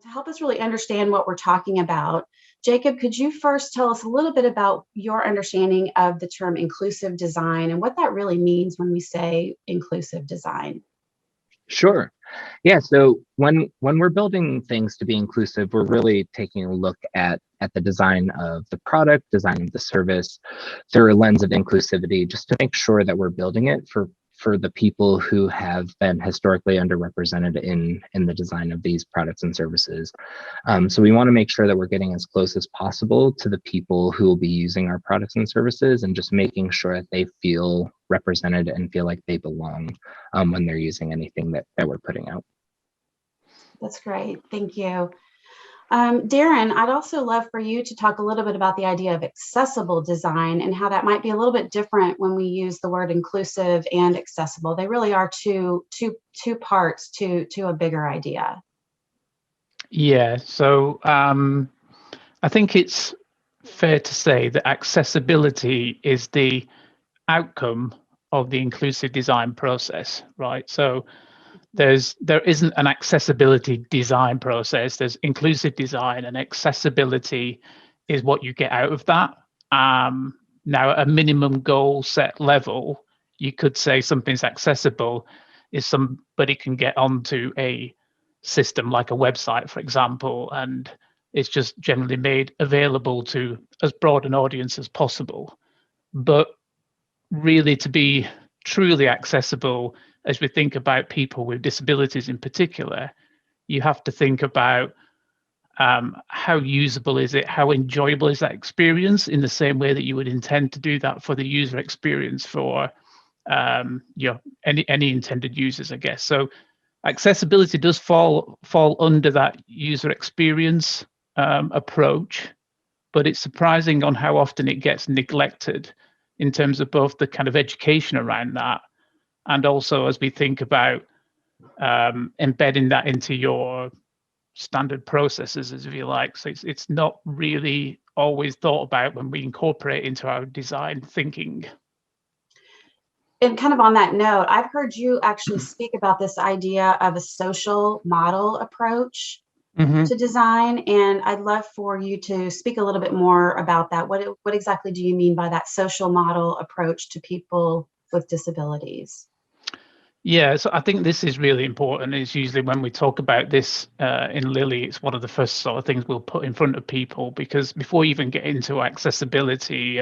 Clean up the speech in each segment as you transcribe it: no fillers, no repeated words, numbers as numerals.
To help us really understand what we're talking about, Jacob, could you first tell us a little bit about your understanding of the term inclusive design and what that really means when we say inclusive design? Sure. Yeah. So when we're building things to be inclusive, we're really taking a look at the design of the product, design of the service through a lens of inclusivity, just to make sure that we're building it for the people who have been historically underrepresented in the design of these products and services. So we want to make sure that we're getting as close as possible to the people who will be using our products and services, and just making sure that they feel represented and feel like they belong when they're using anything that we're putting out. That's great. Thank you. Darren, I'd also love for you to talk a little bit about the idea of accessible design and how that might be a little bit different when we use the word inclusive and accessible. They really are two parts to a bigger idea. Yeah, so I think it's fair to say that accessibility is the outcome of the inclusive design process, right? So there isn't an accessibility design process. There's inclusive design, and accessibility is what you get out of that. Now, at a minimum goal set level, you could say something's accessible is somebody can get onto a system like a website, for example, and it's just generally made available to as broad an audience as possible. But really, to be truly accessible, as we think about people with disabilities in particular, you have to think about how usable is it, how enjoyable is that experience, in the same way that you would intend to do that for the user experience for any intended users, I guess. So accessibility does fall under that user experience approach, but it's surprising on how often it gets neglected in terms of both the kind of education around that, and also as we think about embedding that into your standard processes, as if you like. So it's not really always thought about when we incorporate into our design thinking. And kind of on that note, I've heard you actually speak about this idea of a social model approach to design, and I'd love for you to speak a little bit more about that. What exactly do you mean by that social model approach to people with disabilities? Yeah, so I think this is really important. It's usually when we talk about this in Lily, it's one of the first sort of things we'll put in front of people, because before you even get into accessibility,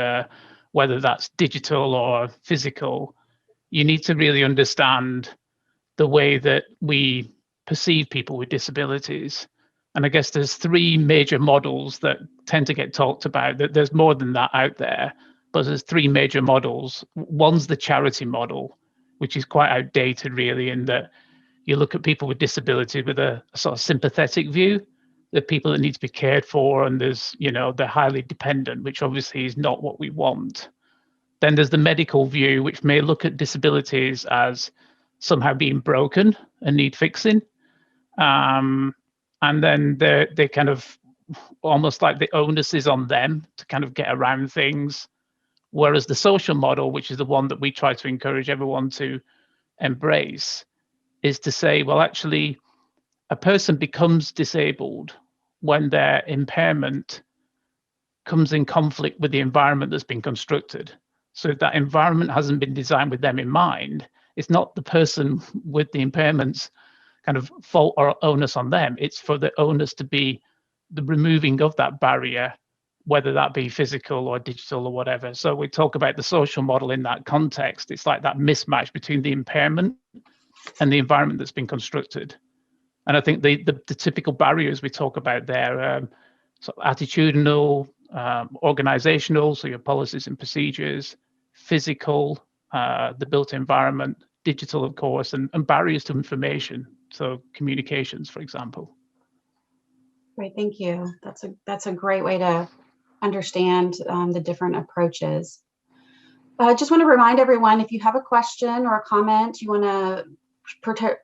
whether that's digital or physical, you need to really understand the way that we perceive people with disabilities. And I guess there's three major models that tend to get talked about. There's more than that out there, but there's three major models. One's the charity model, which is quite outdated, really, in that you look at people with disability with a sort of sympathetic view. The people that need to be cared for, and they're highly dependent, which obviously is not what we want. Then there's the medical view, which may look at disabilities as somehow being broken and need fixing. And then they kind of almost like the onus is on them to kind of get around things. Whereas the social model, which is the one that we try to encourage everyone to embrace, is to say, well, actually, a person becomes disabled when their impairment comes in conflict with the environment that's been constructed. So if that environment hasn't been designed with them in mind, it's not the person with the impairments kind of fault or onus on them. It's for the onus to be the removing of that barrier, whether that be physical or digital or whatever. So we talk about the social model in that context. It's like that mismatch between the impairment and the environment that's been constructed. And I think the typical barriers we talk about there, sort of attitudinal, organizational, so your policies and procedures, physical, the built environment, digital, of course, and barriers to information, so communications, for example. Great, thank you. That's a great way to understand the different approaches. I just want to remind everyone, if you have a question or a comment, you want to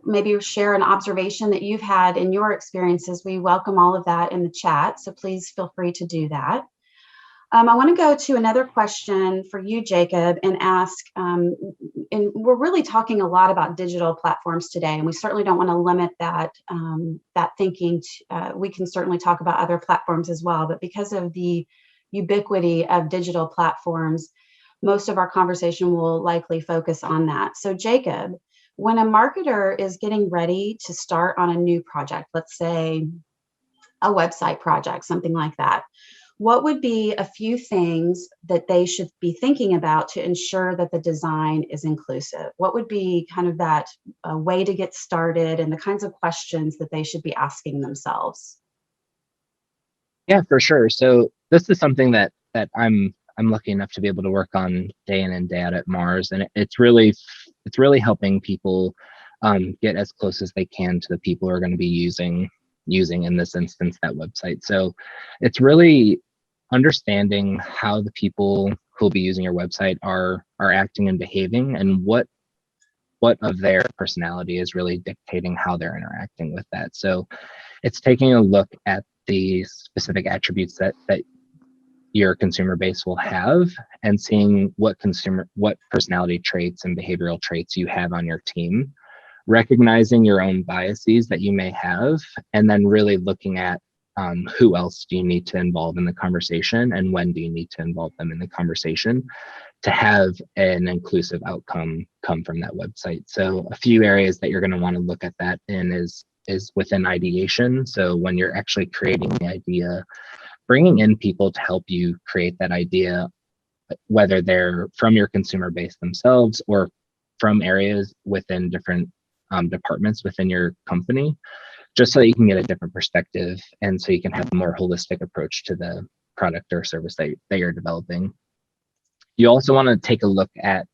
maybe share an observation that you've had in your experiences, we welcome all of that in the chat. So please feel free to do that. I want to go to another question for you, Jacob, and ask, and we're really talking a lot about digital platforms today, and we certainly don't want to limit that, that thinking. We can certainly talk about other platforms as well, but because of the ubiquity of digital platforms, most of our conversation will likely focus on that. So Jacob, when a marketer is getting ready to start on a new project, let's say a website project, something like that, what would be a few things that they should be thinking about to ensure that the design is inclusive? What would be kind of that way to get started and the kinds of questions that they should be asking themselves? Yeah, for sure. So this is something that I'm lucky enough to be able to work on day in and day out at Mars, and it's really helping people get as close as they can to the people who are going to be using in this instance that website. So it's really understanding how the people who will be using your website are acting and behaving, and what of their personality is really dictating how they're interacting with that. So it's taking a look at the specific attributes that your consumer base will have, and seeing what personality traits and behavioral traits you have on your team, recognizing your own biases that you may have, and then really looking at who else do you need to involve in the conversation, and when do you need to involve them in the conversation to have an inclusive outcome come from that website. So a few areas that you're going to want to look at that in is within ideation. So when you're actually creating the idea, bringing in people to help you create that idea, whether they're from your consumer base themselves or from areas within different departments within your company, just so you can get a different perspective, and so you can have a more holistic approach to the product or service that you're developing. You also want to take a look at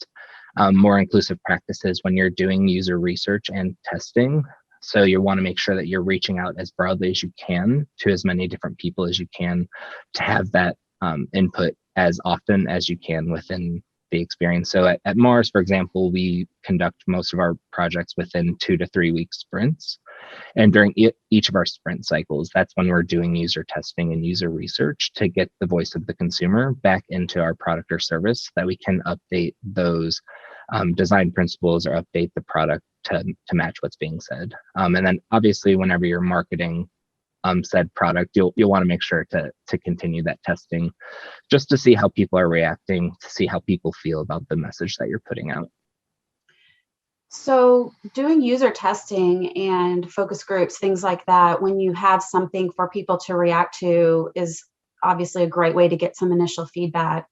more inclusive practices when you're doing user research and testing. So you want to make sure that you're reaching out as broadly as you can to as many different people as you can, to have that input as often as you can within the experience. So at Mars, for example, we conduct most of our projects within 2 to 3 week sprints. And during each of our sprint cycles, that's when we're doing user testing and user research to get the voice of the consumer back into our product or service, so that we can update those design principles or update the product to match what's being said. And then obviously, whenever you're marketing said product, you'll want to make sure to continue that testing, just to see how people are reacting, to see how people feel about the message that you're putting out. So doing user testing and focus groups, things like that, when you have something for people to react to, is obviously a great way to get some initial feedback.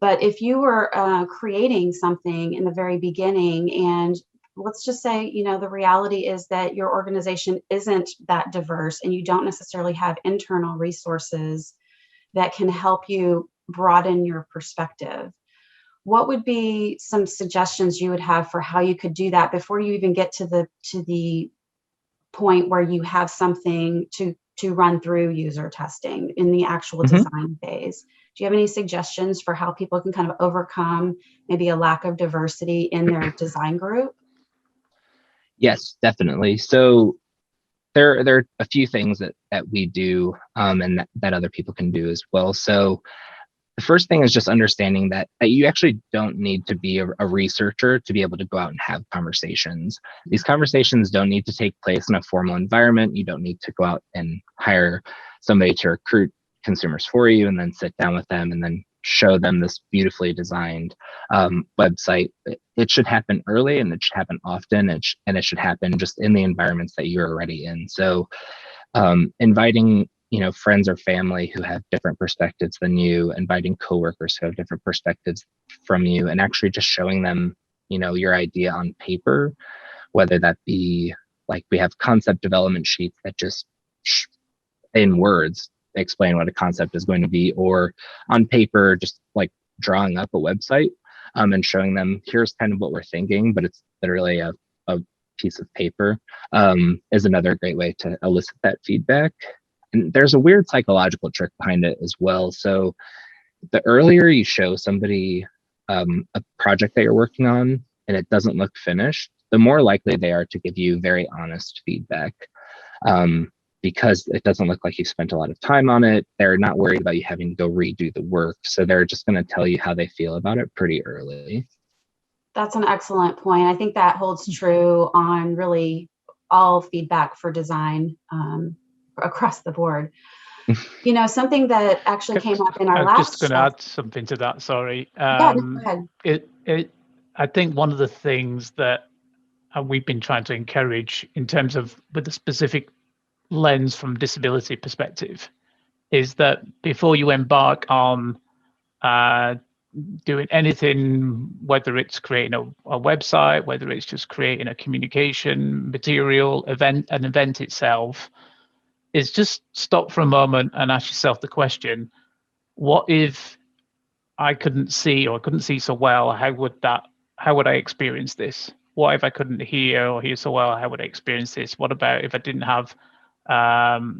But if you were creating something in the very beginning, and let's just say, the reality is that your organization isn't that diverse and you don't necessarily have internal resources that can help you broaden your perspective, what would be some suggestions you would have for how you could do that before you even get to the point where you have something to run through user testing in the actual design phase? Do you have any suggestions for how people can kind of overcome maybe a lack of diversity in their design group? Yes, definitely. So there are a few things that we do and that other people can do as well. So the first thing is just understanding that you actually don't need to be a researcher to be able to go out and have conversations. These conversations don't need to take place in a formal environment. You don't need to go out and hire somebody to recruit consumers for you and then sit down with them and then show them this beautifully designed website. It should happen early, and it should happen often, and it should happen just in the environments that you're already in. So inviting friends or family who have different perspectives than you, inviting coworkers who have different perspectives from you, and actually just showing them, your idea on paper, whether that be like we have concept development sheets that just in words explain what a concept is going to be, or on paper, just like drawing up a website and showing them, here's kind of what we're thinking, but it's literally a piece of paper, is another great way to elicit that feedback. And there's a weird psychological trick behind it as well. So the earlier you show somebody a project that you're working on and it doesn't look finished, the more likely they are to give you very honest feedback. because it doesn't look like you spent a lot of time on it, they're not worried about you having to go redo the work. So they're just going to tell you how they feel about it pretty early. That's an excellent point. I think that holds true on really all feedback for design across the board. You know, something that actually came up in our last. Just going to add something to that. Sorry. Yeah, no, go ahead. I think one of the things that we've been trying to encourage in terms of with a specific lens from disability perspective is that before you embark on doing anything, whether it's creating a website, whether it's just creating a communication material, an event itself, is just stop for a moment and ask yourself the question, what if I couldn't see or couldn't see so well? How would I experience this? What if I couldn't hear or hear so well? How would I experience this? What about if I didn't have,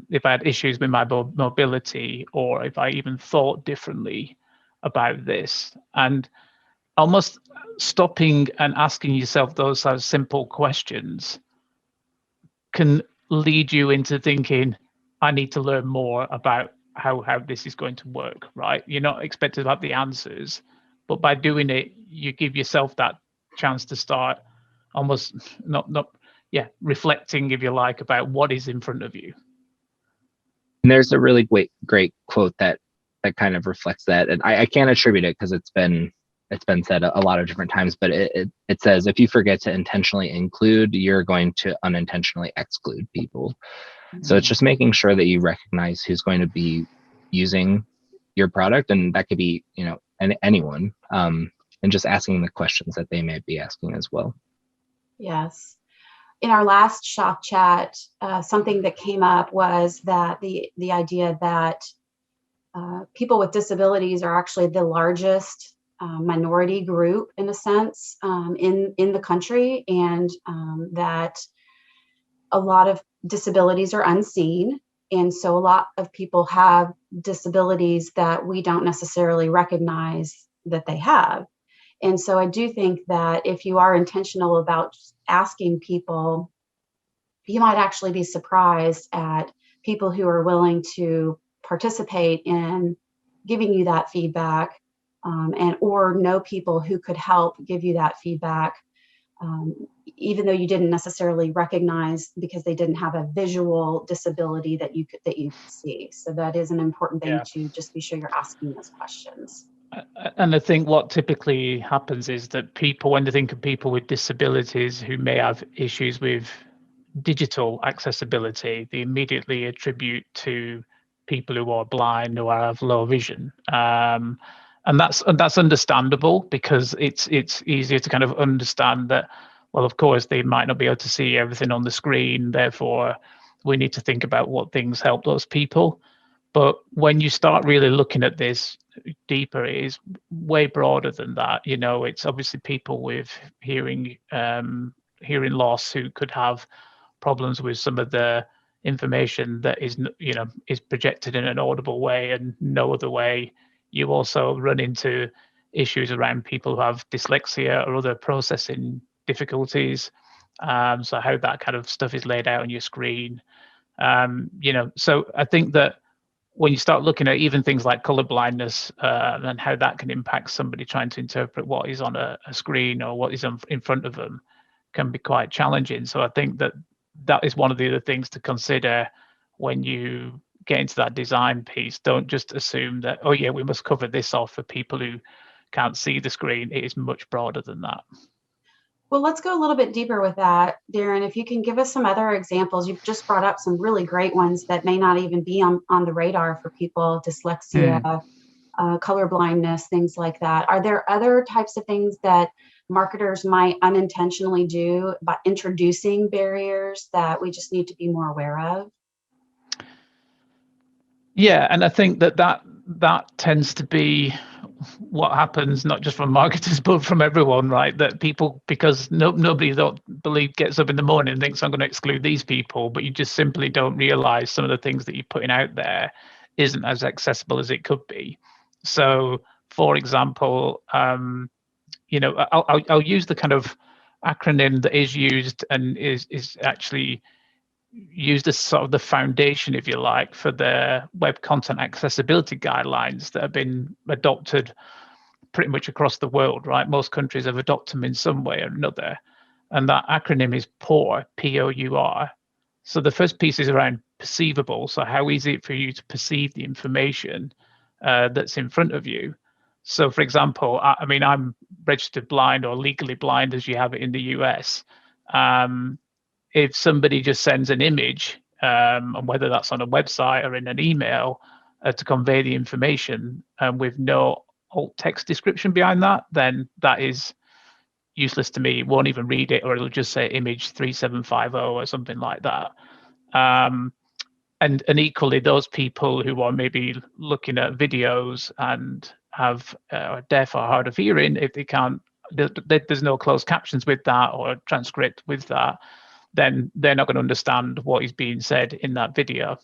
if I had issues with my mobility, or if I even thought differently about this? And almost stopping and asking yourself those sort of simple questions can lead you into thinking, I need to learn more about how this is going to work, right? You're not expected to have the answers, but by doing it, you give yourself that chance to start almost reflecting, if you like, about what is in front of you. And there's a really great quote that kind of reflects that, and I can't attribute it because it's been said a lot of different times, but it says, if you forget to intentionally include, you're going to unintentionally exclude people. Mm-hmm. So it's just making sure that you recognize who's going to be using your product, and that could be, you know, anyone, and just asking the questions that they may be asking as well. Yes. In our last Shoff Chat, something that came up was that the idea that people with disabilities are actually the largest minority group, in a sense, in the country, and that a lot of disabilities are unseen. And so a lot of people have disabilities that we don't necessarily recognize that they have. And so I do think that if you are intentional about asking people, you might actually be surprised at people who are willing to participate in giving you that feedback, or know people who could help give you that feedback, even though you didn't necessarily recognize because they didn't have a visual disability that you could see. So that is an important thing to just be sure you're asking those questions. And I think what typically happens is that people, when they think of people with disabilities who may have issues with digital accessibility, they immediately attribute to people who are blind or have low vision. And that's understandable, because it's easier to kind of understand that, well, of course, they might not be able to see everything on the screen. Therefore, we need to think about what things help those people. But when you start really looking at this deeper, it is way broader than that. You know, it's obviously people with hearing loss who could have problems with some of the information that is projected in an audible way and no other way. You also run into issues around people who have dyslexia or other processing difficulties. So how that kind of stuff is laid out on your screen. So I think that when you start looking at even things like color blindness and how that can impact somebody trying to interpret what is on a screen or what is in front of them, can be quite challenging. So I think that is one of the other things to consider when you get into that design piece. Don't just assume that, oh yeah, we must cover this off for people who can't see the screen. It is much broader than that. Well, let's go a little bit deeper with that, Darren. If you can give us some other examples. You've just brought up some really great ones that may not even be on the radar for people: dyslexia, color blindness, things like that. Are there other types of things that marketers might unintentionally do by introducing barriers that we just need to be more aware of? Yeah, and I think that tends to be what happens, not just from marketers but from everyone, right? That people, because nobody gets up in the morning and thinks, I'm going to exclude these people, but you just simply don't realize some of the things that you're putting out there isn't as accessible as it could be. So, for example, I'll use the kind of acronym that is used and is actually used as sort of the foundation, if you like, for the web content accessibility guidelines that have been adopted pretty much across the world, right? Most countries have adopted them in some way or another. And that acronym is POUR, P-O-U-R. So the first piece is around perceivable. So how easy it for you to perceive the information that's in front of you. So for example, I mean, I'm registered blind or legally blind as you have it in the US. If somebody just sends an image, and whether that's on a website or in an email to convey the information with no alt text description behind that, then that is useless to me. It won't even read it, or it'll just say image 3750 or something like that. And equally, those people who are maybe looking at videos and have deaf or hard of hearing, if they can't, there's no closed captions with that or transcript with that, then they're not going to understand what is being said in that video.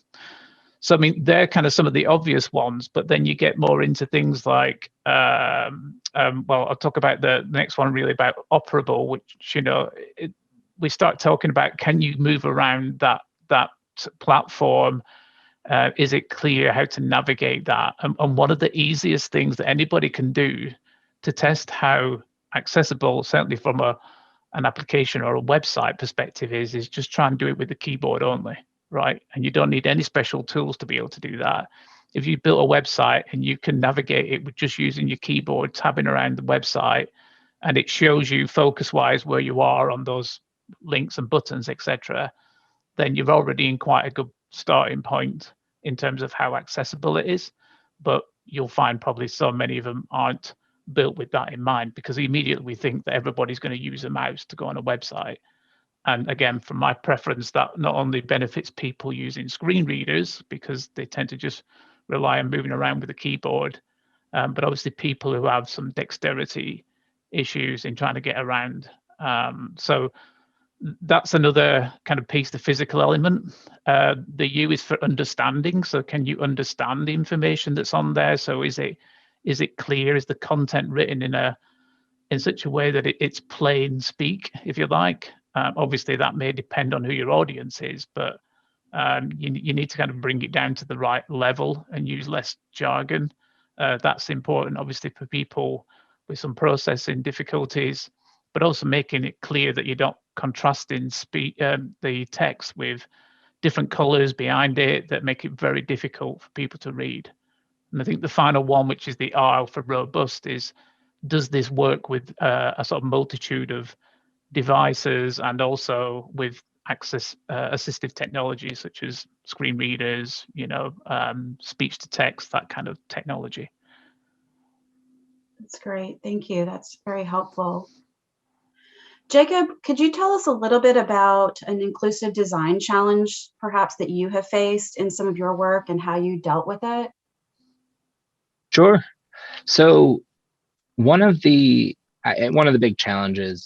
So, I mean, they're kind of some of the obvious ones, but then you get more into things like, well, I'll talk about the next one really about operable, which, we start talking about, can you move around that platform? Is it clear how to navigate that? And one of the easiest things that anybody can do to test how accessible, certainly from an application or a website perspective, is just try and do it with the keyboard only, right? And you don't need any special tools to be able to do that. If you built a website and you can navigate it with just using your keyboard, tabbing around the website, and it shows you focus-wise where you are on those links and buttons, etc., then you're already in quite a good starting point in terms of how accessible it is. But you'll find probably so many of them aren't built with that in mind, because immediately we think that everybody's going to use a mouse to go on a website. And again, from my preference, that not only benefits people using screen readers, because they tend to just rely on moving around with a keyboard, but obviously people who have some dexterity issues in trying to get around. So that's another kind of piece, the physical element. The U is for understanding. So can you understand the information that's on there? So is it clear? Is the content written in such a way that it's plain speak, if you like? Obviously, that may depend on who your audience is, but you need to kind of bring it down to the right level and use less jargon. That's important, obviously, for people with some processing difficulties, but also making it clear that you're not contrasting the text with different colors behind it that make it very difficult for people to read. And I think the final one, which is the R for robust, is, does this work with a sort of multitude of devices and also with assistive technology such as screen readers, speech to text, that kind of technology. That's great. Thank you. That's very helpful. Jacob, could you tell us a little bit about an inclusive design challenge, perhaps, that you have faced in some of your work and how you dealt with it? Sure. So one of the big challenges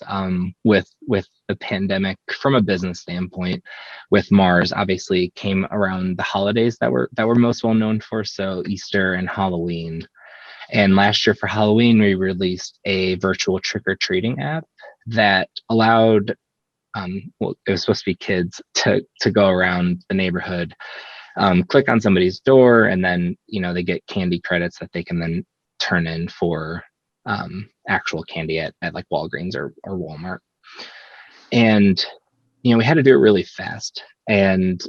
with the pandemic from a business standpoint with Mars obviously came around the holidays that we're most well known for, so Easter and Halloween. And last year for Halloween, we released a virtual trick-or-treating app that allowed, well, it was supposed to be kids to go around the neighborhood, click on somebody's door, and then, they get candy credits that they can then turn in for actual candy at like Walgreens or Walmart. And, we had to do it really fast. And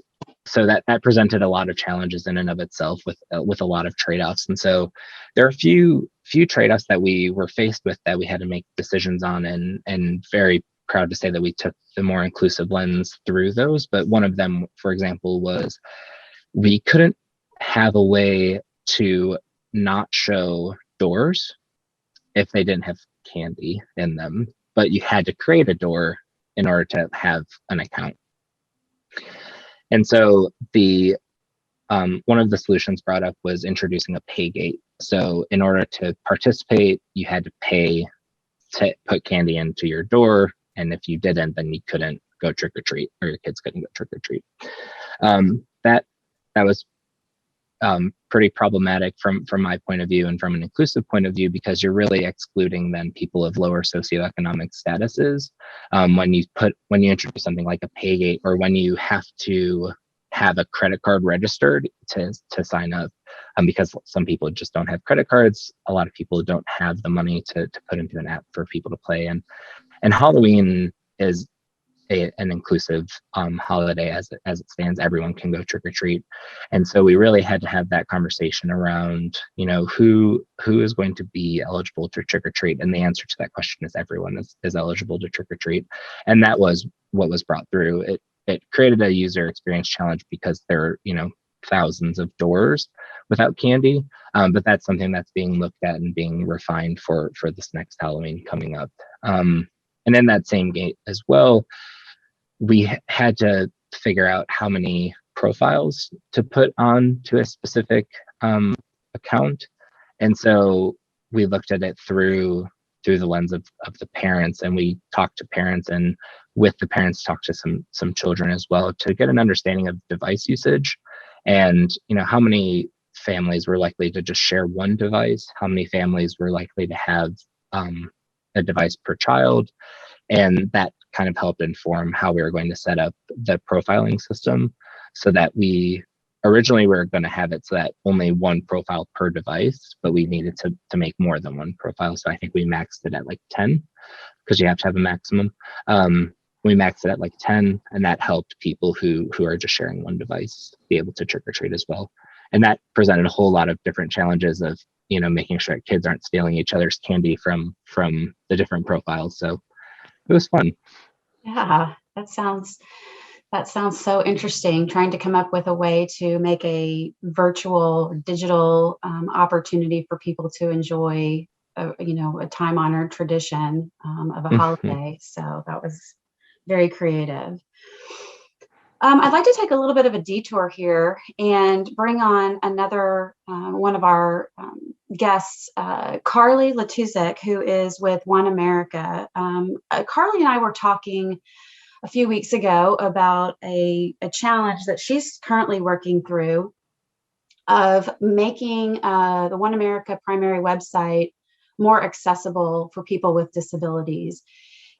so that presented a lot of challenges in and of itself with a lot of trade-offs. And so there are a few trade-offs that we were faced with that we had to make decisions on, and very proud to say that we took the more inclusive lens through those. But one of them, for example, was we couldn't have a way to not show doors if they didn't have candy in them, but you had to create a door in order to have an account. And so the one of the solutions brought up was introducing a pay gate. So in order to participate, you had to pay to put candy into your door, and if you didn't, then you couldn't go trick or treat, or your kids couldn't go trick or treat. That was pretty problematic from my point of view and from an inclusive point of view, because you're really excluding then people of lower socioeconomic statuses when you introduce something like a pay gate, or when you have to have a credit card registered to sign up, because some people just don't have credit cards. A lot of people don't have the money to put into an app for people to play. And Halloween is an inclusive holiday as it stands. Everyone can go trick or treat, and so we really had to have that conversation around, who is going to be eligible to trick or treat, and the answer to that question is everyone is eligible to trick or treat, and that was what was brought through. It created a user experience challenge because there are thousands of doors without candy, but that's something that's being looked at and being refined for this next Halloween coming up. And in that same gate as well, we had to figure out how many profiles to put on to a specific account. And so we looked at it through the lens of the parents, and we talked to parents, and with the parents talked to some children as well, to get an understanding of device usage, and how many families were likely to just share one device, how many families were likely to have a device per child. And that kind of helped inform how we were going to set up the profiling system, so that we originally were going to have it so that only one profile per device, but we needed to make more than one profile. So I think we maxed it at like 10, because you have to have a maximum. We maxed it at like 10, and that helped people who are just sharing one device be able to trick or treat as well. And that presented a whole lot of different challenges of, making sure that kids aren't stealing each other's candy from the different profiles. So it was fun. Yeah, that sounds so interesting, trying to come up with a way to make a virtual digital opportunity for people to enjoy a time-honored tradition of a holiday. So that was very creative. I'd like to take a little bit of a detour here and bring on another one of our guests, Carly Latuzik, who is with One America. Carly and I were talking a few weeks ago about a challenge that she's currently working through of making the One America primary website more accessible for people with disabilities.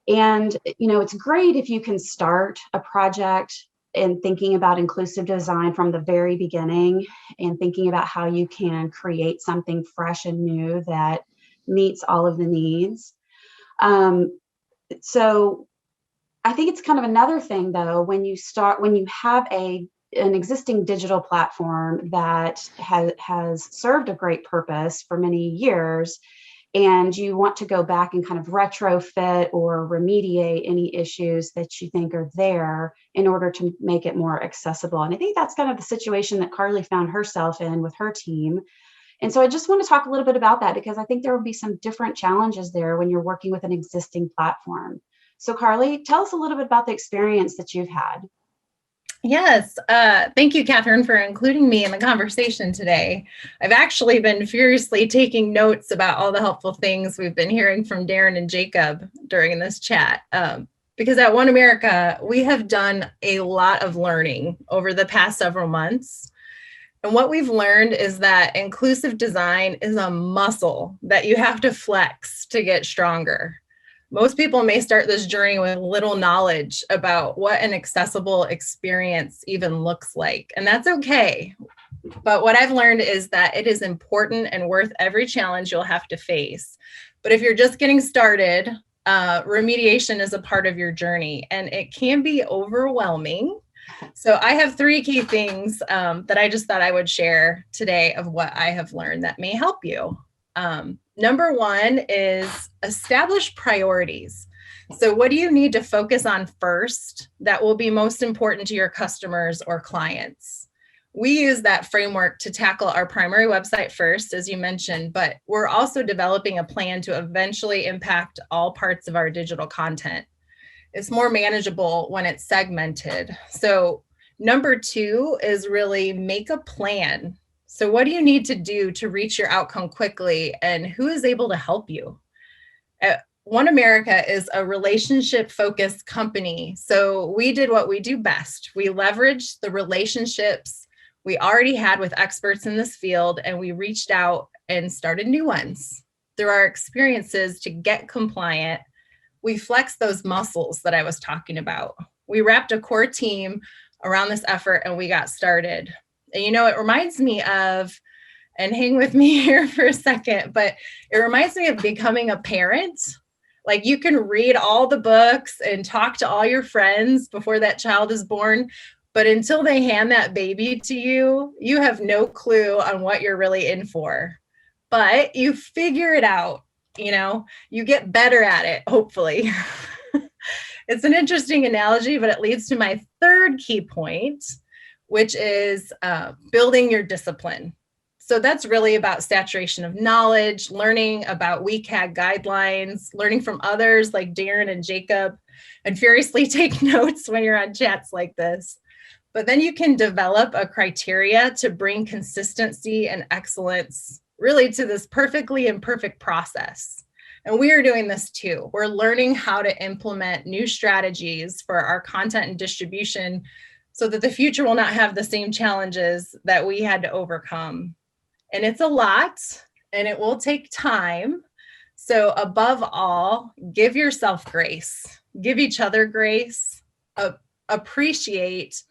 And, it's great if you can start a project and thinking about inclusive design from the very beginning, and thinking about how you can create something fresh and new that meets all of the needs. So I think it's kind of another thing, though, when you have an existing digital platform that has served a great purpose for many years, and you want to go back and kind of retrofit or remediate any issues that you think are there in order to make it more accessible. And I think that's kind of the situation that Carly found herself in with her team. And so I just want to talk a little bit about that, because I think there will be some different challenges there when you're working with an existing platform. So Carly, tell us a little bit about the experience that you've had. Yes. Thank you, Catherine, for including me in the conversation today. I've actually been furiously taking notes about all the helpful things we've been hearing from Darren and Jacob during this chat. Because at One America, we have done a lot of learning over the past several months. And what we've learned is that inclusive design is a muscle that you have to flex to get stronger. Most people may start this journey with little knowledge about what an accessible experience even looks like, and that's okay. But what I've learned is that it is important and worth every challenge you'll have to face. But if you're just getting started, remediation is a part of your journey, and it can be overwhelming. So I have 3 key things that I just thought I would share today of what I have learned that may help you. Number 1 is establish priorities. So what do you need to focus on first that will be most important to your customers or clients? We use that framework to tackle our primary website first, as you mentioned, but we're also developing a plan to eventually impact all parts of our digital content. It's more manageable when it's segmented. So number 2 is really make a plan. So what do you need to do to reach your outcome quickly, and who is able to help you? One America is a relationship-focused company. So we did what we do best. We leveraged the relationships we already had with experts in this field, and we reached out and started new ones. Through our experiences to get compliant, we flexed those muscles that I was talking about. We wrapped a core team around this effort and we got started. And it reminds me of, and hang with me here for a second, but it reminds me of becoming a parent. Like, you can read all the books and talk to all your friends before that child is born, but until they hand that baby to you, you have no clue on what you're really in for. But you figure it out, you get better at it, hopefully. It's an interesting analogy, but it leads to my third key point, which is building your discipline. So that's really about saturation of knowledge, learning about WCAG guidelines, learning from others like Darren and Jacob, and furiously take notes when you're on chats like this. But then you can develop a criteria to bring consistency and excellence really to this perfectly imperfect process. And we are doing this too. We're learning how to implement new strategies for our content and distribution so that the future will not have the same challenges that we had to overcome. And it's a lot, and it will take time. So above all, give yourself grace, give each other grace, appreciate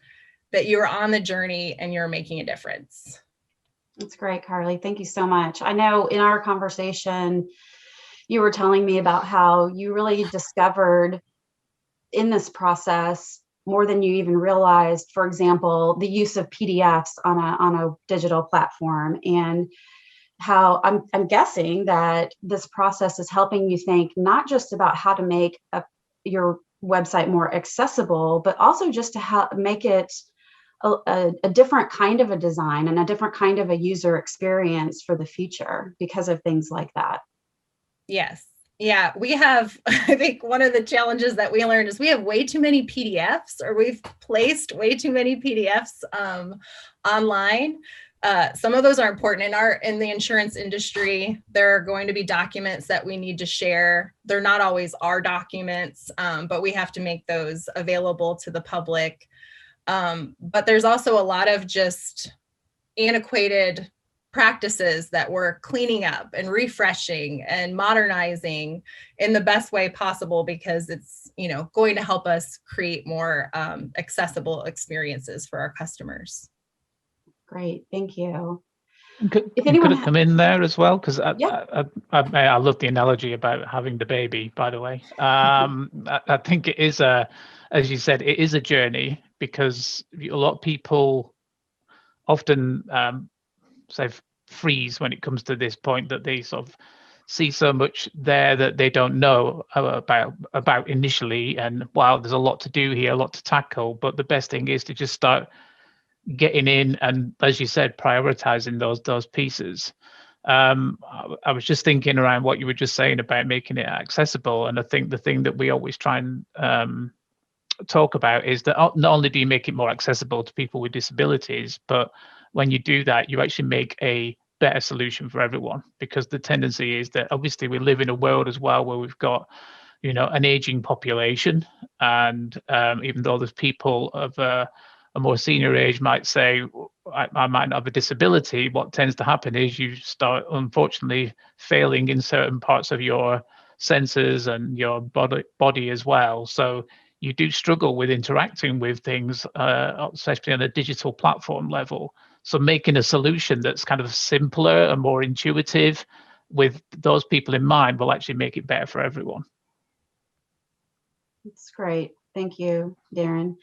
that you're on the journey and you're making a difference. That's great, Carly. Thank you so much. I know in our conversation, you were telling me about how you really discovered in this process more than you even realized, for example, the use of PDFs on a digital platform, and how I'm guessing that this process is helping you think not just about how to make your website more accessible, but also just to help make it a different kind of a design and a different kind of a user experience for the future because of things like that. Yes. Yeah, we have, I think one of the challenges that we learned is we have way too many PDFs, or we've placed way too many PDFs online. Some of those are important in the insurance industry. There are going to be documents that we need to share. They're not always our documents, but we have to make those available to the public. But there's also a lot of just antiquated practices that we're cleaning up and refreshing and modernizing in the best way possible, because it's going to help us create more accessible experiences for our customers. Great, thank you. Could it come in there as well? Because I love the analogy about having the baby, by the way. I think it is as you said, it is a journey, because a lot of people often say freeze when it comes to this point, that they sort of see so much there that they don't know about initially, and wow, there's a lot to do here, a lot to tackle. But the best thing is to just start getting in and, as you said, prioritizing those pieces. I was just thinking around what you were just saying about making it accessible, and I think the thing that we always try and talk about is that not only do you make it more accessible to people with disabilities, but when you do that, you actually make a better solution for everyone, because the tendency is that obviously we live in a world as well where we've got an aging population, and even though there's people of a more senior age might say, I might not have a disability, what tends to happen is you start unfortunately failing in certain parts of your senses and your body as well. So you do struggle with interacting with things, especially on a digital platform level. So making a solution that's kind of simpler and more intuitive with those people in mind will actually make it better for everyone. That's great. Thank you, Darren.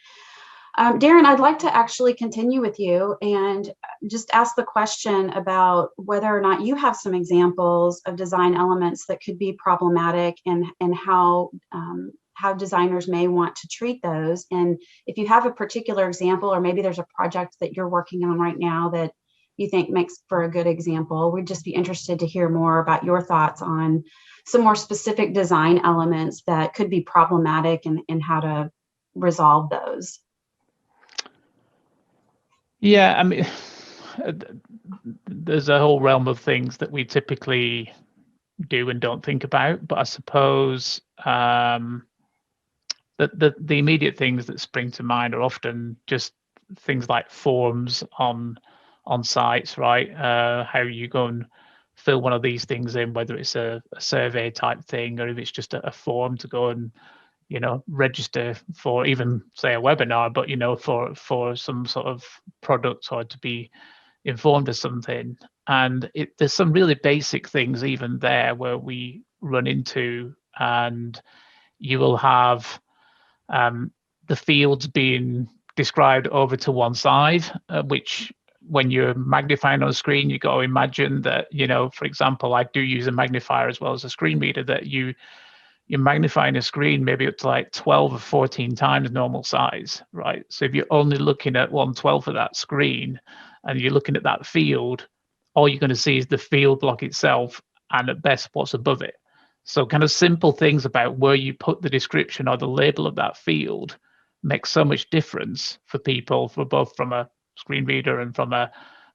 Darren, I'd like to actually continue with you and just ask the question about whether or not you have some examples of design elements that could be problematic, and how designers may want to treat those. And if you have a particular example, or maybe there's a project that you're working on right now that you think makes for a good example, we'd just be interested to hear more about your thoughts on some more specific design elements that could be problematic, and how to resolve those. Yeah, I mean, there's a whole realm of things that we typically do and don't think about, but I suppose the immediate things that spring to mind are often just things like forms on sites, right? How you go and fill one of these things in, whether it's a survey type thing or if it's just a form to go and register for, even say a webinar, but for some sort of product or to be informed of something. And there's some really basic things even there where we run into, and you will have the fields being described over to one side, which when you're magnifying on a screen, you got to imagine that, for example, I do use a magnifier as well as a screen reader, that you're magnifying a screen maybe up to like 12 or 14 times normal size, right? So if you're only looking at 1/12 of that screen and you're looking at that field, all you're going to see is the field block itself and at best what's above it. So kind of simple things about where you put the description or the label of that field makes so much difference for people, for both from a screen reader and from a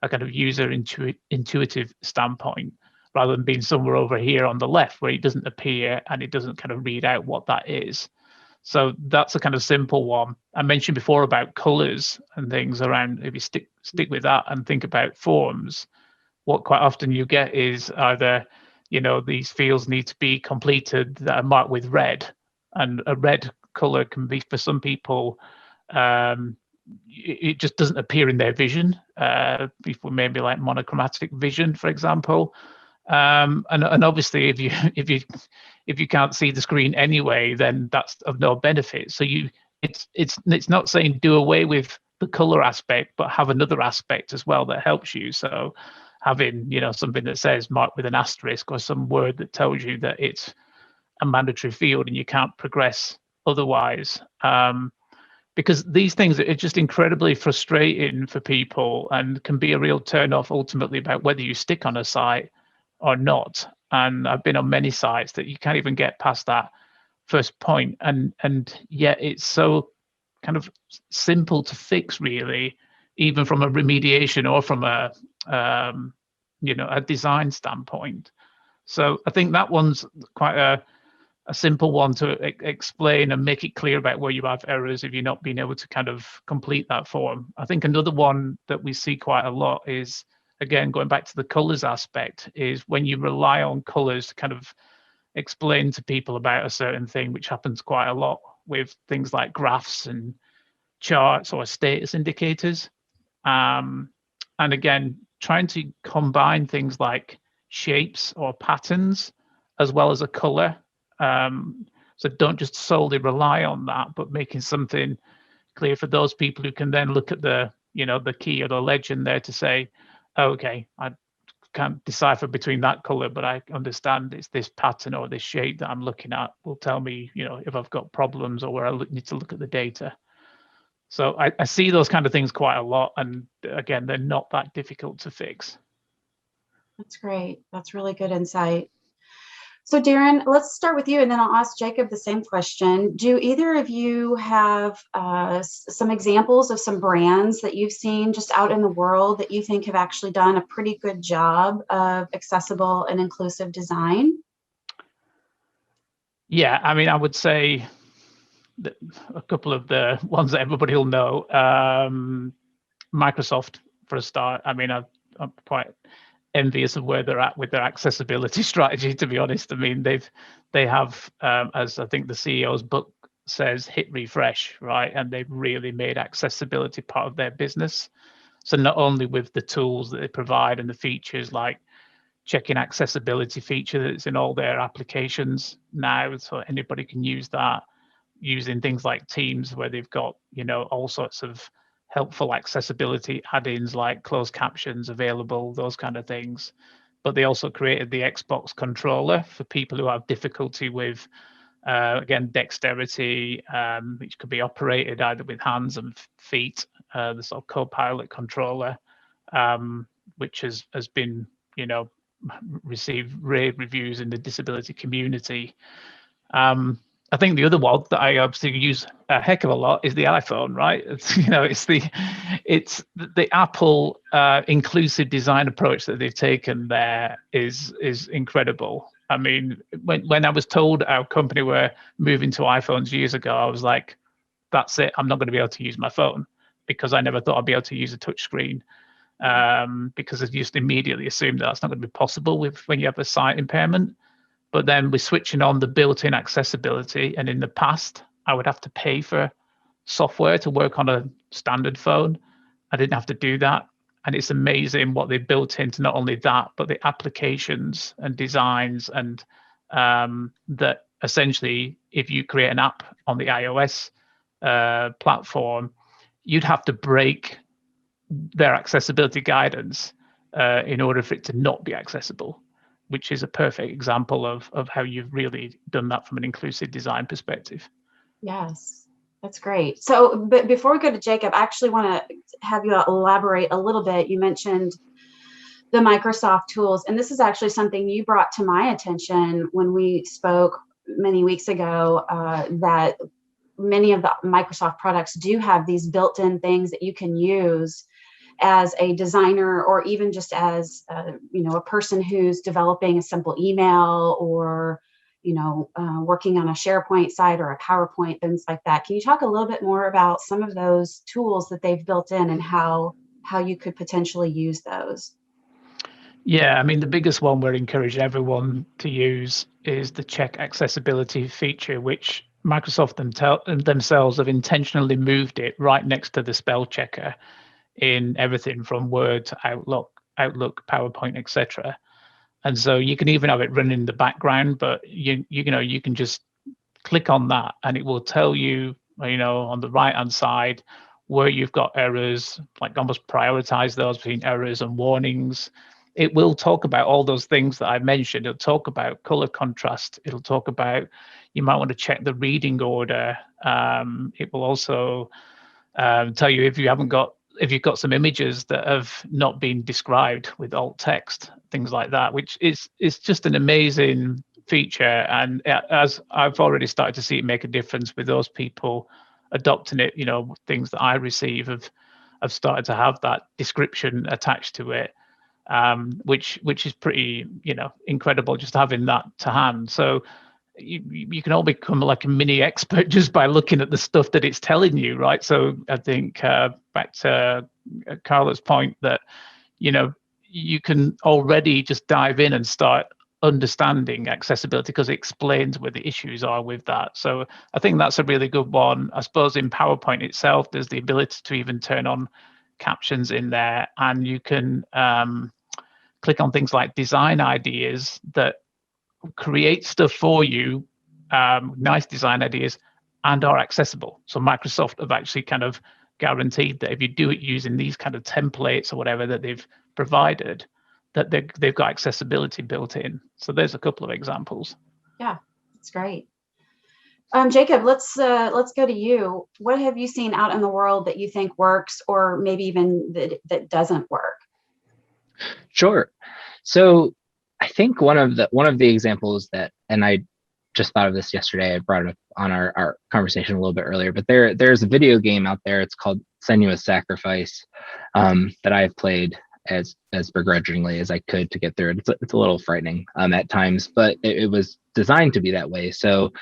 kind of user intuitive standpoint, rather than being somewhere over here on the left where it doesn't appear and it doesn't kind of read out what that is. So that's a kind of simple one. I mentioned before about colors and things around, if you stick with that and think about forms, what quite often you get is either, these fields need to be completed that are marked with red, and a red color can be, for some people, it just doesn't appear in their vision. People maybe like monochromatic vision, for example. And obviously, if you can't see the screen anyway, then that's of no benefit. So it's not saying do away with the color aspect, but have another aspect as well that helps you. So having something that says marked with an asterisk or some word that tells you that it's a mandatory field and you can't progress otherwise. Because these things are just incredibly frustrating for people and can be a real turn off ultimately about whether you stick on a site or not. And I've been on many sites that you can't even get past that first point, and yet it's so kind of simple to fix, really, even from a remediation or from a a design standpoint. So I think that one's quite a simple one to explain and make it clear about where you have errors if you're not being able to kind of complete that form. I think another one that we see quite a lot is, again, going back to the colors aspect, is when you rely on colors to kind of explain to people about a certain thing, which happens quite a lot with things like graphs and charts or status indicators. And again, trying to combine things like shapes or patterns as well as a color. So don't just solely rely on that, but making something clear for those people who can then look at the key or the legend there to say, okay, I can't decipher between that color, but I understand it's this pattern or this shape that I'm looking at will tell me, if I've got problems or where I need to look at the data. So I see those kind of things quite a lot. And again, they're not that difficult to fix. That's great. That's really good insight. So Darren, let's start with you, and then I'll ask Jacob the same question. Do either of you have some examples of some brands that you've seen just out in the world that you think have actually done a pretty good job of accessible and inclusive design? Yeah, I mean, I would say that a couple of the ones that everybody will know. Microsoft, for a start. I mean, I'm quite envious of where they're at with their accessibility strategy, to be honest. I mean, they have, as I think the CEO's book says, hit refresh, right? And they've really made accessibility part of their business. So not only with the tools that they provide and the features like check-in accessibility feature that's in all their applications now, so anybody can use that, using things like Teams where they've got, all sorts of helpful accessibility add-ins like closed captions available, those kind of things. But they also created the Xbox controller for people who have difficulty with, again, dexterity, which could be operated either with hands and feet, the sort of co-pilot controller, which has been, received rave reviews in the disability community. I think the other one that I obviously use a heck of a lot is the iPhone, right? It's the Apple inclusive design approach that they've taken there is incredible. I mean, when I was told our company were moving to iPhones years ago, I was like, that's it. I'm not going to be able to use my phone because I never thought I'd be able to use a touch screen, because I just immediately assumed that's not going to be possible when you have a sight impairment. But then we're switching on the built-in accessibility, and in the past I would have to pay for software to work on a standard phone. I didn't have to do that. And it's amazing what they built into not only that, but the applications and designs, and that essentially, if you create an app on the iOS platform, you'd have to break their accessibility guidance in order for it to not be accessible, which is a perfect example of how you've really done that from an inclusive design perspective. Yes, that's great. So, but before we go to Jacob, I actually want to have you elaborate a little bit. You mentioned the Microsoft tools, and this is actually something you brought to my attention when we spoke many weeks ago, that many of the Microsoft products do have these built-in things that you can use as a designer, or even just as a person who's developing a simple email, or working on a SharePoint site or a PowerPoint, things like that. Can you talk a little bit more about some of those tools that they've built in and how you could potentially use those? Yeah, I mean, the biggest one we're encouraging everyone to use is the check accessibility feature, which Microsoft themselves have intentionally moved it right next to the spell checker in everything from Word to Outlook, PowerPoint, etc. And so you can even have it running in the background, but you can just click on that and it will tell you, on the right-hand side where you've got errors, like almost prioritize those between errors and warnings. It will talk about all those things that I mentioned. It'll talk about color contrast. It'll talk about, you might want to check the reading order. It will also tell you if you've got some images that have not been described with alt text, things like that, which is just an amazing feature. And as I've already started to see it make a difference with those people adopting it, things that I receive have started to have that description attached to it, which is pretty, incredible just having that to hand. So you can all become like a mini expert just by looking at the stuff that it's telling you, right? So I think back to Carla's point that, you can already just dive in and start understanding accessibility because it explains where the issues are with that. So I think that's a really good one. I suppose in PowerPoint itself, there's the ability to even turn on captions in there, and you can click on things like design ideas that create stuff for you, nice design ideas, and are accessible. So Microsoft have actually kind of guaranteed that if you do it using these kind of templates or whatever that they've provided, that they've got accessibility built in. So there's a couple of examples. Yeah, that's great. Jacob, let's go to you. What have you seen out in the world that you think works, or maybe even that doesn't work? Sure. So I think one of the examples that, and I just thought of this yesterday, I brought it up on our conversation a little bit earlier, but there's a video game out there. It's called Senua's Sacrifice, that I've played as begrudgingly as I could to get through it. It's a little frightening at times, but it was designed to be that way. So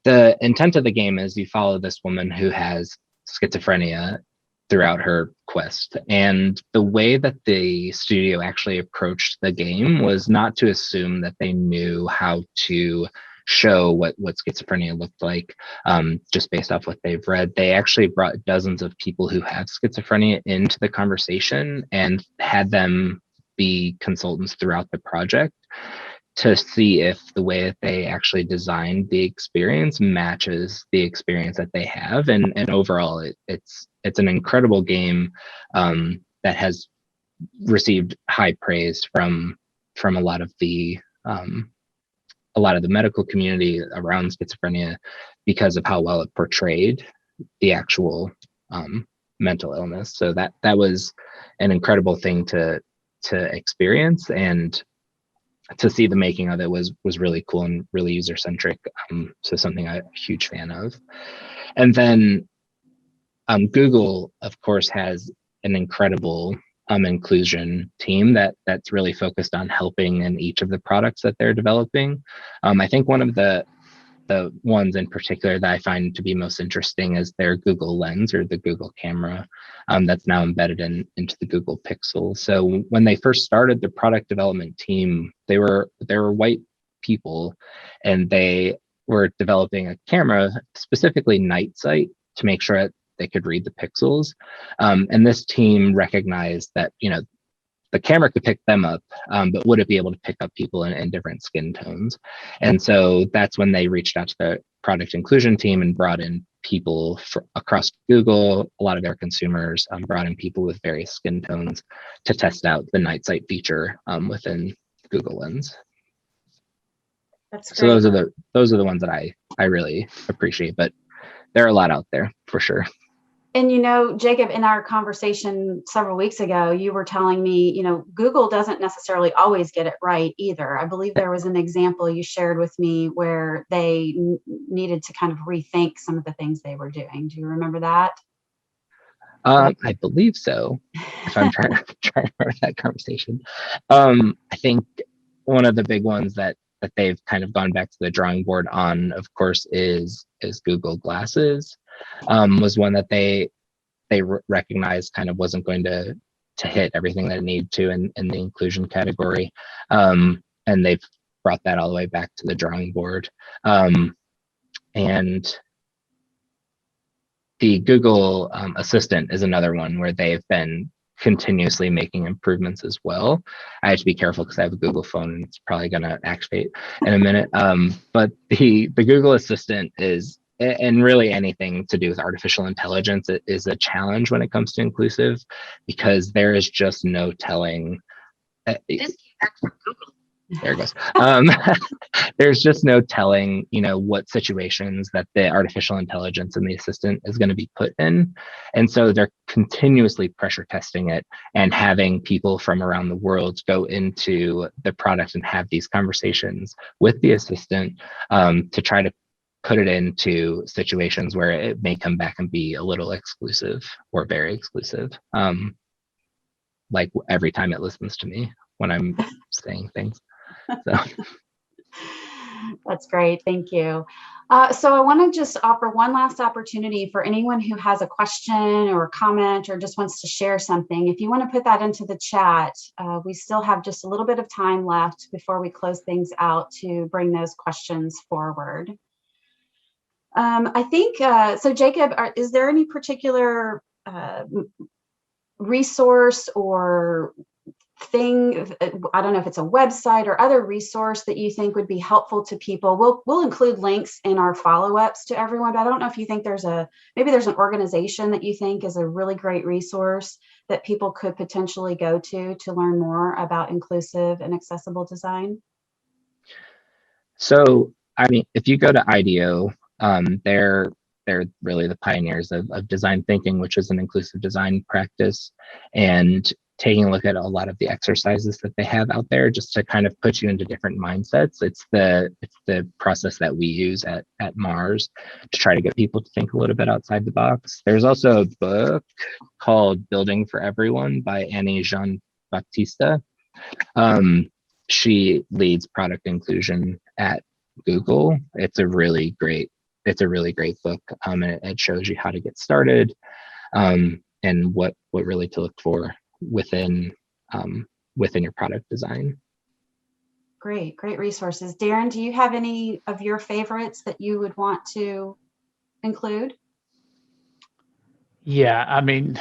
the intent of the game is you follow this woman who has schizophrenia throughout her quest. And the way that the studio actually approached the game was not to assume that they knew how to show what schizophrenia looked like, just based off what they've read. They actually brought dozens of people who have schizophrenia into the conversation and had them be consultants throughout the project to see if the way that they actually designed the experience matches the experience that they have. And overall, it's an incredible game that has received high praise from a lot of the medical community around schizophrenia because of how well it portrayed the actual mental illness. So that was an incredible thing to experience, and to see the making of it was really cool and really user centric. So something I'm a huge fan of. And then Google, of course, has an incredible inclusion team that's really focused on helping in each of the products that they're developing. I think one of the the ones in particular that I find to be most interesting is their Google Lens, or the Google camera, that's now embedded into the Google Pixel. So when they first started the product development team, they were white people, and they were developing a camera, specifically night sight, to make sure that they could read the pixels. And this team recognized that, the camera could pick them up, but would it be able to pick up people in different skin tones? And so that's when they reached out to the product inclusion team and brought in people across Google. A lot of their consumers brought in people with various skin tones to test out the night sight feature within Google Lens. That's great. So those are the ones that I really appreciate, but there are a lot out there for sure. And, Jacob, in our conversation several weeks ago, you were telling me, Google doesn't necessarily always get it right either. I believe there was an example you shared with me where they needed to kind of rethink some of the things they were doing. Do you remember that? I believe so. If I'm trying to remember that conversation. I think one of the big ones that they've kind of gone back to the drawing board on, of course, is Google Glasses. Was one that they recognized kind of wasn't going to hit everything that it needed to in the inclusion category. And they've brought that all the way back to the drawing board. And the Google Assistant is another one where they've been continuously making improvements as well. I have to be careful because I have a Google phone and it's probably going to activate in a minute. But the Google Assistant is, and really anything to do with artificial intelligence, it is a challenge when it comes to inclusive, because there is just no telling. This came back from Google. There it goes. There's just no telling, what situations that the artificial intelligence and the assistant is going to be put in. And so they're continuously pressure testing it and having people from around the world go into the product and have these conversations with the assistant to try to put it into situations where it may come back and be a little exclusive or very exclusive. Like every time it listens to me when I'm saying things. So. That's great. Thank you. So I want to just offer one last opportunity for anyone who has a question or a comment or just wants to share something. If you want to put that into the chat, we still have just a little bit of time left before we close things out to bring those questions forward. I think, so Jacob, is there any particular resource or thing, I don't know if it's a website or other resource that you think would be helpful to people? We'll include links in our follow-ups to everyone, but I don't know if you think maybe there's an organization that you think is a really great resource that people could potentially go to learn more about inclusive and accessible design. So, I mean, if you go to IDEO, they're really the pioneers of design thinking, which is an inclusive design practice, and taking a look at a lot of the exercises that they have out there just to kind of put you into different mindsets. It's the process that we use at Mars to try to get people to think a little bit outside the box. There's also a book called Building for Everyone by Annie Jean-Baptiste. She leads product inclusion at Google. It's a really great book, and it shows you how to get started and what really to look for within your product design. Great resources. Darren, do you have any of your favorites that you would want to include? Yeah, I mean,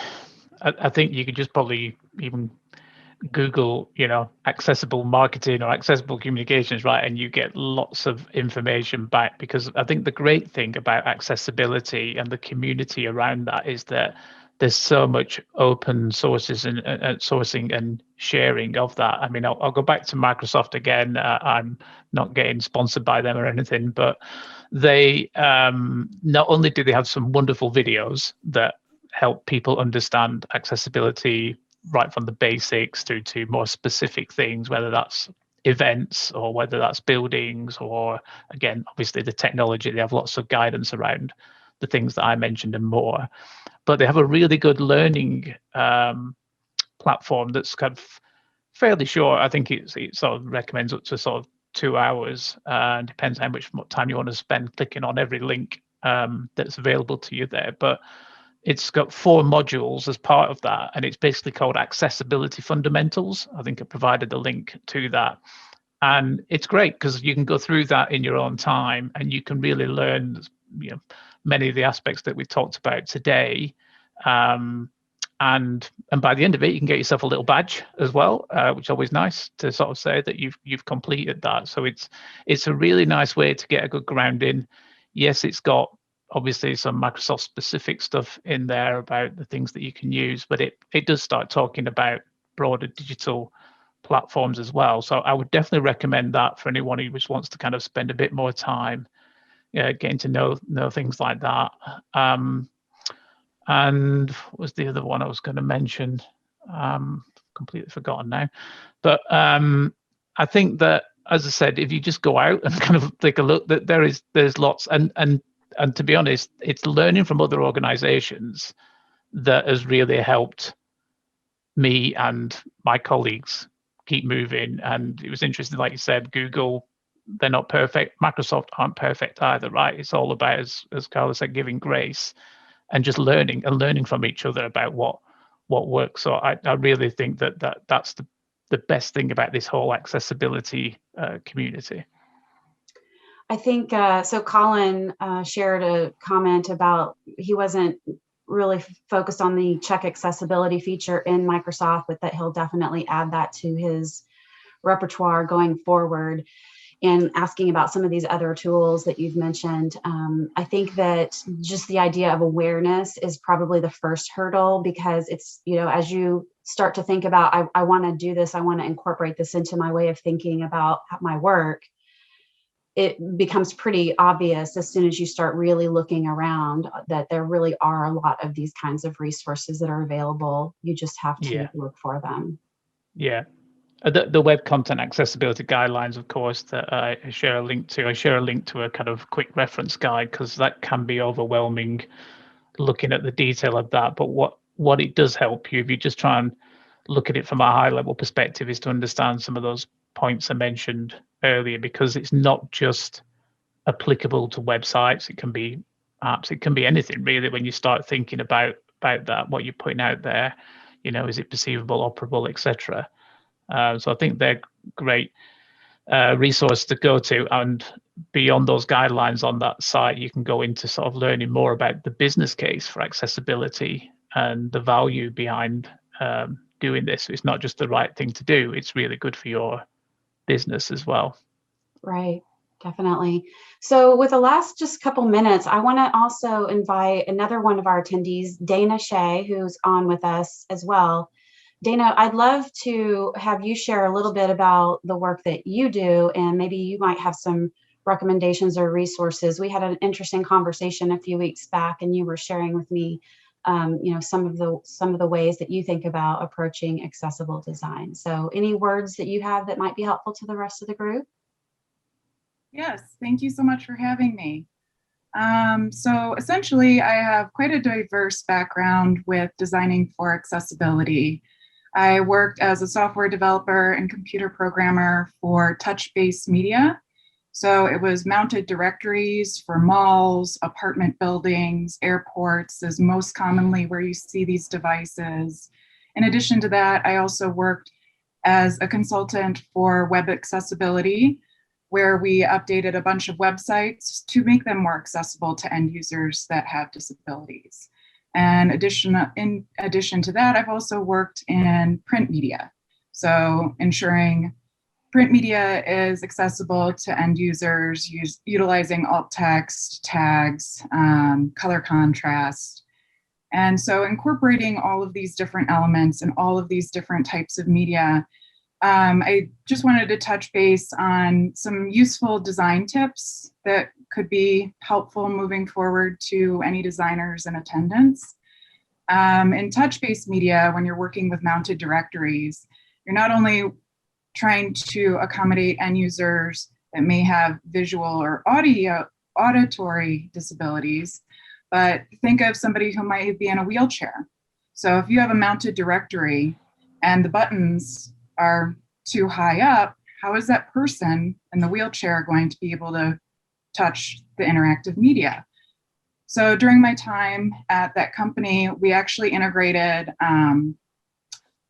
I think you could just probably even Google, accessible marketing or accessible communications, right? And you get lots of information back, because I think the great thing about accessibility and the community around that is that there's so much open sources and sourcing and sharing of that. I mean, I'll go back to Microsoft again. I'm not getting sponsored by them or anything, but they not only do they have some wonderful videos that help people understand accessibility right from the basics through to more specific things, whether that's events or whether that's buildings, or again, obviously the technology. They have lots of guidance around the things that I mentioned and more. But they have a really good learning platform that's kind of fairly short. I think it sort of recommends up to sort of 2 hours. Depends how much time you want to spend clicking on every link that's available to you there. But it's got 4 modules as part of that, and it's basically called Accessibility Fundamentals. I think I provided the link to that. And it's great because you can go through that in your own time, and you can really learn, many of the aspects that we talked about today. And by the end of it, you can get yourself a little badge as well, which is always nice to sort of say that you've completed that. So it's a really nice way to get a good grounding. Yes, it's got obviously some Microsoft specific stuff in there about the things that you can use, but it does start talking about broader digital platforms as well. So I would definitely recommend that for anyone who just wants to kind of spend a bit more time getting to know things like that. And what was the other one I was going to mention? Completely forgotten now. But I think that, as I said, if you just go out and kind of take a look, that there's lots, and to be honest, it's learning from other organizations that has really helped me and my colleagues keep moving. And it was interesting, like you said, Google, they're not perfect. Microsoft aren't perfect either, right? It's all about, as Carla said, giving grace and just learning from each other about what works. So I really think that's the best thing about this whole accessibility community. I think so. Colin shared a comment about he wasn't really focused on the check accessibility feature in Microsoft, but that he'll definitely add that to his repertoire going forward. And asking about some of these other tools that you've mentioned, I think that just the idea of awareness is probably the first hurdle, because it's, as you start to think about, I want to do this, I want to incorporate this into my way of thinking about my work, it becomes pretty obvious as soon as you start really looking around that there really are a lot of these kinds of resources that are available. You just have to look for them. Yeah. The web content accessibility guidelines, of course, that I share a link to. I share a link to a kind of quick reference guide, because that can be overwhelming looking at the detail of that. But what it does help you, if you just try and look at it from a high level perspective, is to understand some of those points I mentioned earlier, because it's not just applicable to websites. It can be apps, it can be anything really. When you start thinking about that, what you're putting out there, is it perceivable, operable, etc. So I think they're great resource to go to. And beyond those guidelines on that site, you can go into sort of learning more about the business case for accessibility and the value behind doing this. It's not just the right thing to do, it's really good for your business as well. Right, definitely. So with the last just couple minutes, I want to also invite another one of our attendees, Dana Shea, who's on with us as well. Dana, I'd love to have you share a little bit about the work that you do, and maybe you might have some recommendations or resources. We had an interesting conversation a few weeks back, and you were sharing with me, some of the ways that you think about approaching accessible design. So, any words that you have that might be helpful to the rest of the group? Yes, thank you so much for having me. So essentially, I have quite a diverse background with designing for accessibility. I worked as a software developer and computer programmer for touch-based media. So it was mounted directories for malls, apartment buildings, airports is most commonly where you see these devices. In addition to that, I also worked as a consultant for web accessibility, where we updated a bunch of websites to make them more accessible to end users that have disabilities. And in addition to that, I've also worked in print media. So ensuring print media is accessible to end users utilizing alt text, tags, color contrast. And so incorporating all of these different elements and all of these different types of media, I just wanted to touch base on some useful design tips that could be helpful moving forward to any designers in attendance. In touch-based media, when you're working with mounted directories, you're not only trying to accommodate end users that may have visual or auditory disabilities, but think of somebody who might be in a wheelchair. So if you have a mounted directory and the buttons are too high up, how is that person in the wheelchair going to be able to touch the interactive media? So during my time at that company, we actually integrated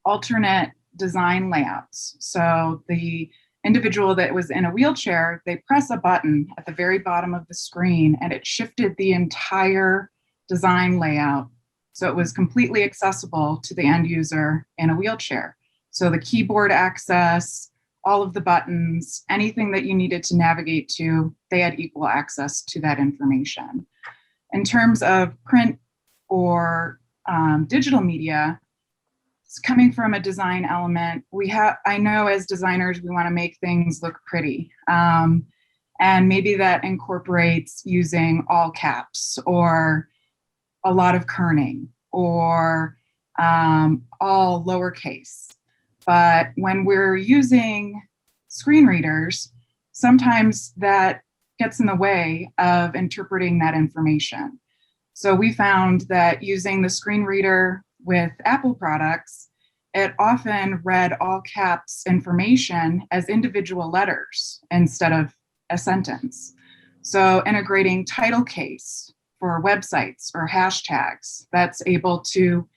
alternate design layouts. So the individual that was in a wheelchair, they press a button at the very bottom of the screen and it shifted the entire design layout. So it was completely accessible to the end user in a wheelchair. So the keyboard access, all of the buttons, anything that you needed to navigate to, they had equal access to that information. In terms of print or digital media, it's coming from a design element. I know as designers, we want to make things look pretty. And maybe that incorporates using all caps or a lot of kerning or all lowercase. But when we're using screen readers, sometimes that gets in the way of interpreting that information. So we found that using the screen reader with Apple products, it often read all caps information as individual letters instead of a sentence. So integrating title case for websites or hashtags, that's able to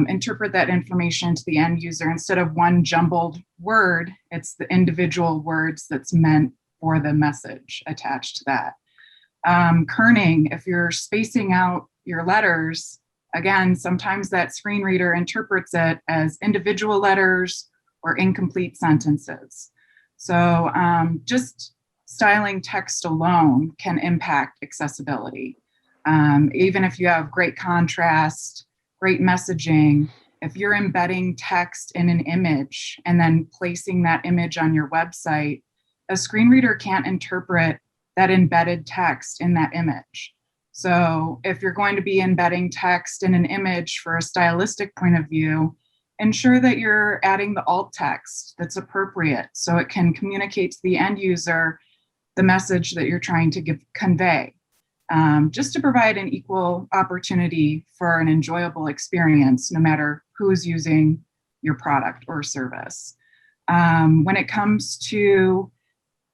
interpret that information to the end user. Instead of one jumbled word, it's the individual words that's meant for the message attached to that. Kerning, if you're spacing out your letters, again, sometimes that screen reader interprets it as individual letters or incomplete sentences. So just styling text alone can impact accessibility. Even if you have great contrast, great messaging, if you're embedding text in an image and then placing that image on your website, a screen reader can't interpret that embedded text in that image. So if you're going to be embedding text in an image for a stylistic point of view, ensure that you're adding the alt text that's appropriate so it can communicate to the end user the message that you're trying to convey, just to provide an equal opportunity for an enjoyable experience, no matter who's using your product or service. When it comes to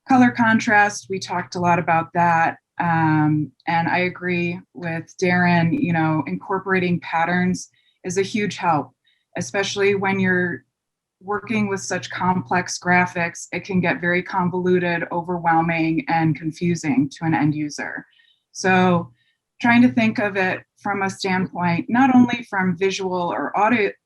color contrast, we talked a lot about that. And I agree with Darren, incorporating patterns is a huge help, especially when you're working with such complex graphics. It can get very convoluted, overwhelming, and confusing to an end user. So trying to think of it from a standpoint, not only from visual or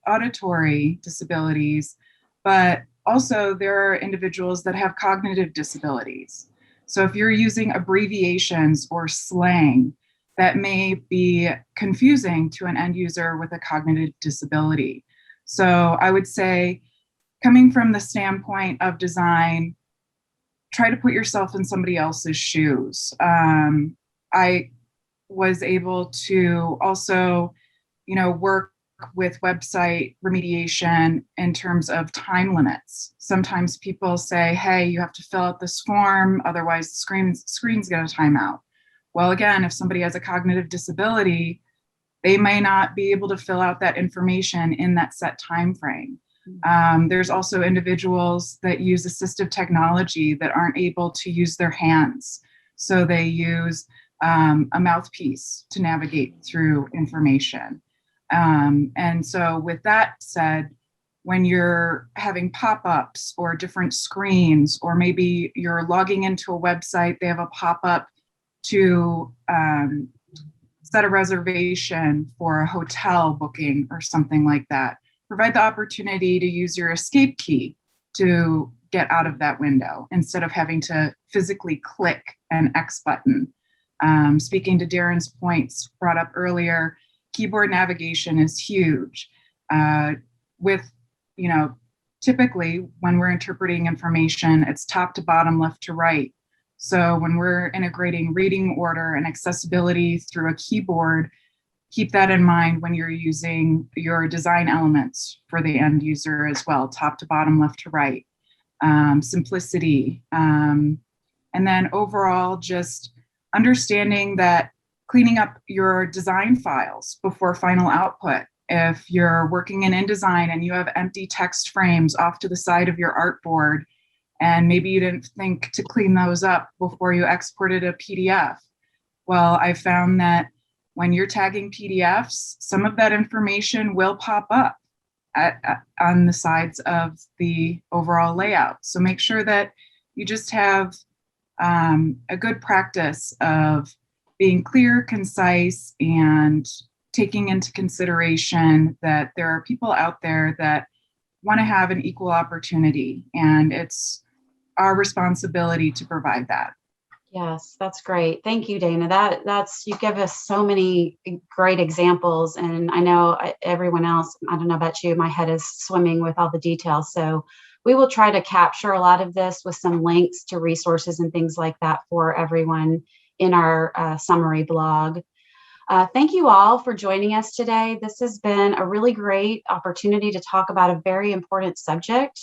auditory disabilities, but also there are individuals that have cognitive disabilities. So if you're using abbreviations or slang, that may be confusing to an end user with a cognitive disability. So I would say, coming from the standpoint of design, try to put yourself in somebody else's shoes. I was able to also, work with website remediation in terms of time limits. Sometimes people say, hey, you have to fill out this form, otherwise the screen's get a timeout. Well, again, if somebody has a cognitive disability, they may not be able to fill out that information in that set time frame. There's also individuals that use assistive technology that aren't able to use their hands. So they use a mouthpiece to navigate through information. And so with that said, when you're having pop-ups or different screens, or maybe you're logging into a website, they have a pop-up to set a reservation for a hotel booking or something like that. Provide the opportunity to use your escape key to get out of that window instead of having to physically click an X button. Speaking to Darren's points brought up earlier, keyboard navigation is huge. Typically when we're interpreting information, it's top to bottom, left to right. So when we're integrating reading order and accessibility through a keyboard, keep that in mind when you're using your design elements for the end user as well, top to bottom, left to right. Simplicity. And then overall, just understanding that cleaning up your design files before final output. If you're working in InDesign and you have empty text frames off to the side of your artboard, and maybe you didn't think to clean those up before you exported a PDF. Well, I found that when you're tagging PDFs, some of that information will pop up on the sides of the overall layout. So make sure that you just have a good practice of being clear, concise, and taking into consideration that there are people out there that want to have an equal opportunity, and it's our responsibility to provide that. Yes, that's great. Thank you, Dana. That's you give us so many great examples, and I know everyone else, I don't know about you, my head is swimming with all the details. So we will try to capture a lot of this with some links to resources and things like that for everyone in our summary blog. Thank you all for joining us today. This has been a really great opportunity to talk about a very important subject.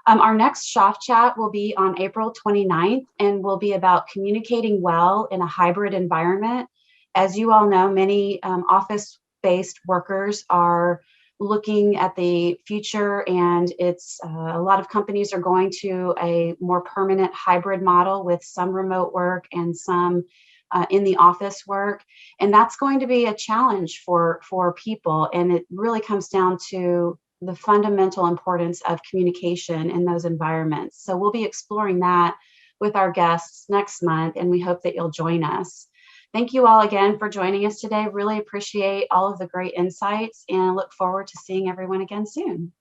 Our next Shoff Chat will be on April 29th and will be about communicating well in a hybrid environment. As you all know, many office-based workers are looking at the future, and it's a lot of companies are going to a more permanent hybrid model with some remote work and some in the office work. And that's going to be a challenge for people. And it really comes down to the fundamental importance of communication in those environments. So we'll be exploring that with our guests next month, and we hope that you'll join us. Thank you all again for joining us today. Really appreciate all of the great insights and look forward to seeing everyone again soon.